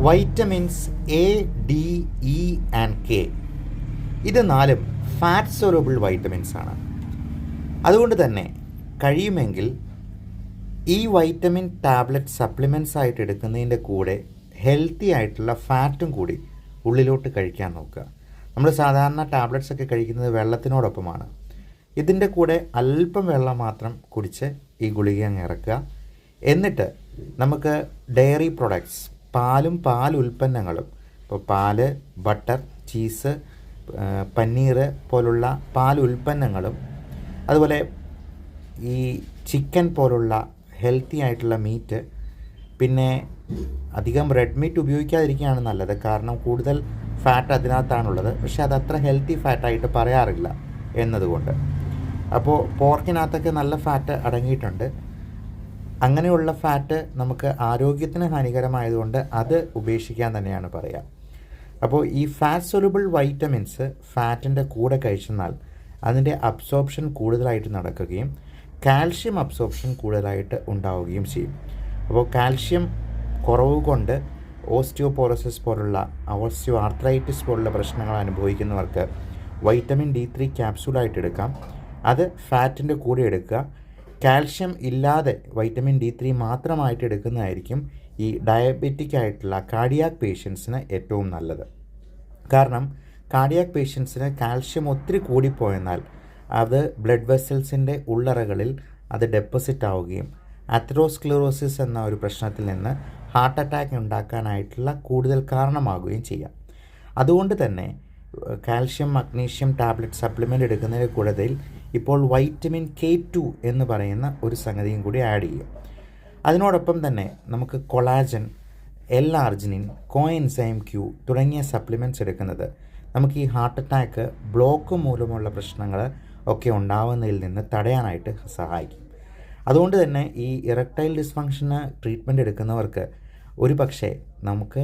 Vitamins A, D, E and K ഇത് നാലും fat soluble vitamins ആണ്. അതുകൊണ്ട് തന്നെ കഴിയുമെങ്കിൽ ഈ വൈറ്റമിൻ ടാബ്ലറ്റ് സപ്ലിമെൻറ്റ്സ് ആയിട്ട് എടുക്കുന്നതിൻ്റെ കൂടെ ഹെൽത്തി ആയിട്ടുള്ള ഫാറ്റും കൂടി ഉള്ളിലോട്ട് കഴിക്കാൻ നോക്കുക. നമ്മൾ സാധാരണ ടാബ്ലറ്റ്സ് ഒക്കെ കഴിക്കുന്നത് വെള്ളത്തിനോടൊപ്പമാണ്. ഇതിൻ്റെ കൂടെ അല്പം വെള്ളം മാത്രം കുടിച്ച് ഈ ഗുളിക അങ്ങ് ഇറക്കുക. എന്നിട്ട് നമുക്ക് ഡയറി പ്രൊഡക്ട്സ്, പാലും പാൽ ഉൽപ്പന്നങ്ങളും, ഇപ്പോൾ പാല്, ബട്ടർ, ചീസ്, പനീർ പോലുള്ള പാൽ ഉൽപ്പന്നങ്ങളും, അതുപോലെ ഈ ചിക്കൻ പോലുള്ള ഹെൽത്തി ആയിട്ടുള്ള മീറ്റ്, പിന്നെ അധികം റെഡ് മീറ്റ് ഉപയോഗിക്കാതിരിക്കുകയാണ് നല്ലത്. കാരണം കൂടുതൽ ഫാറ്റ് അതിനകത്താണുള്ളത്. പക്ഷേ അതത്ര ഹെൽത്തി ഫാറ്റായിട്ട് പറയാറില്ല എന്നതുകൊണ്ട്. അപ്പോൾ പോർക്കിനകത്തൊക്കെ നല്ല ഫാറ്റ് അടങ്ങിയിട്ടുണ്ട്. അങ്ങനെയുള്ള ഫാറ്റ് നമുക്ക് ആരോഗ്യത്തിന് ഹാനികരമായതുകൊണ്ട് അത് ഉപേക്ഷിക്കാൻ തന്നെയാണ് പറയുക. അപ്പോൾ ഈ ഫാറ്റ് സോലുബിൾ വൈറ്റമിൻസ് ഫാറ്റിൻ്റെ കൂടെ കഴിച്ചെന്നാൽ അതിൻ്റെ അബ്സോർപ്ഷൻ കൂടുതലായിട്ട് നടക്കുകയും കാൽഷ്യം അബ്സോർപ്ഷൻ കൂടുതലായിട്ട് ഉണ്ടാവുകയും ചെയ്യും. അപ്പോൾ കാൽഷ്യം കുറവ് കൊണ്ട് ഓസ്റ്റിയോപോറോസിസ് പോലുള്ള ആർത്രൈറ്റിസ് പോലുള്ള പ്രശ്നങ്ങൾ അനുഭവിക്കുന്നവർക്ക് വൈറ്റമിൻ D3 ക്യാപ്സൂളായിട്ട് എടുക്കാം. അത് ഫാറ്റിൻ്റെ കൂടെ എടുക്കുക. കാൽഷ്യം ഇല്ലാതെ വൈറ്റമിൻ D3 മാത്രമായിട്ട് എടുക്കുന്നതായിരിക്കും ഈ ഡയബറ്റിക് ആയിട്ടുള്ള കാർഡിയാക് പേഷ്യൻസിന് ഏറ്റവും നല്ലത്. കാരണം കാർഡിയാക് പേഷ്യൻസിന് കാൽഷ്യം ഒത്തിരി കൂടിപ്പോയെന്നാൽ അത് ബ്ലഡ് വെസൽസിൻ്റെ ഉള്ളറകളിൽ അത് ഡെപ്പോസിറ്റ് ആവുകയും അതെറോസ്ക്ലെറോസിസ് എന്ന ഒരു പ്രശ്നത്തിൽ നിന്ന് ഹാർട്ട് അറ്റാക്ക് ഉണ്ടാക്കാനായിട്ടുള്ള കൂടുതൽ കാരണമാകുകയും ചെയ്യാം. അതുകൊണ്ട് തന്നെ കാൽഷ്യം, മഗ്നീഷ്യം ടാബ്ലറ്റ് സപ്ലിമെൻ്റ് എടുക്കുന്നതിൻ്റെ കൂട്ടത്തിൽ ഇപ്പോൾ വൈറ്റമിൻ K2 എന്ന് പറയുന്ന ഒരു സംഗതിയും കൂടി ആഡ് ചെയ്യും. അതിനോടൊപ്പം തന്നെ നമുക്ക് കൊളാജൻ, L-ആർജിനിൻ, കോഎൻസൈം Q തുടങ്ങിയ സപ്ലിമെൻറ്റ്സ് എടുക്കുന്നത് നമുക്ക് ഈ ഹാർട്ട് അറ്റാക്ക്, ബ്ലോക്ക് മൂലമുള്ള പ്രശ്നങ്ങൾ ഒക്കെ ഉണ്ടാവുന്നതിൽ നിന്ന് തടയാനായിട്ട് സഹായിക്കും. അതുകൊണ്ട് തന്നെ ഈ ഇറക്ടൈൽ ഡിസ്ഫങ്ഷന് ട്രീറ്റ്മെൻറ്റ് എടുക്കുന്നവർക്ക് ഒരു പക്ഷേ നമുക്ക്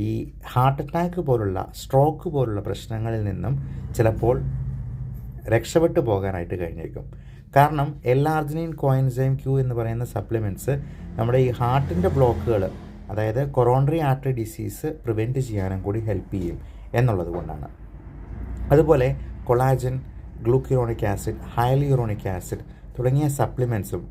ഈ ഹാർട്ട് അറ്റാക്ക് പോലുള്ള, സ്ട്രോക്ക് പോലുള്ള പ്രശ്നങ്ങളിൽ നിന്നും ചിലപ്പോൾ രക്ഷപ്പെട്ടു പോകാനായിട്ട് കഴിഞ്ഞേക്കും. കാരണം L-ആർജിനിൻ, കോഎൻസൈം Q എന്ന് പറയുന്ന സപ്ലിമെൻറ്റ്സ് നമ്മുടെ ഈ ഹാർട്ടിൻ്റെ ബ്ലോക്കുകൾ, അതായത് കൊറോണറി ആർട്ടറി ഡിസീസ് പ്രിവെൻറ്റ് ചെയ്യാനും കൂടി ഹെൽപ്പ് ചെയ്യും എന്നുള്ളത് കൊണ്ടാണ്. അതുപോലെ കൊളാജൻ, ഗ്ലൂക്യൂറോണിക് ആസിഡ്, ഹയലുറോണിക് ആസിഡ് തുടങ്ങിയ സപ്ലിമെൻറ്റ്സും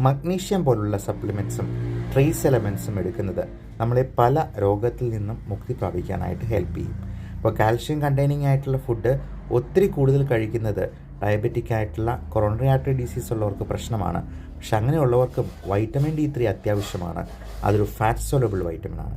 മഗ്നീഷ്യം പോലുള്ള സപ്ലിമെൻറ്റ്സും ട്രേസ് എലമെൻറ്റ്സും എടുക്കുന്നത് നമ്മളെ പല രോഗത്തിൽ നിന്നും മുക്തി പ്രാപിക്കാനായിട്ട് ഹെൽപ്പ് ചെയ്യും. അപ്പോൾ കാൽഷ്യം കണ്ടെയ്നിങ് ആയിട്ടുള്ള ഫുഡ് ഒത്തിരി കൂടുതൽ കഴിക്കുന്നത് ഡയബറ്റിക് ആയിട്ടുള്ള കൊറോണറി ആർട്ടറി ഡിസീസ് ഉള്ളവർക്ക് പ്രശ്നമാണ്. പക്ഷെ അങ്ങനെയുള്ളവർക്കും വൈറ്റമിൻ D3 അത്യാവശ്യമാണ്. അതൊരു ഫാറ്റ് സോലബിൾ വൈറ്റമിനാണ്.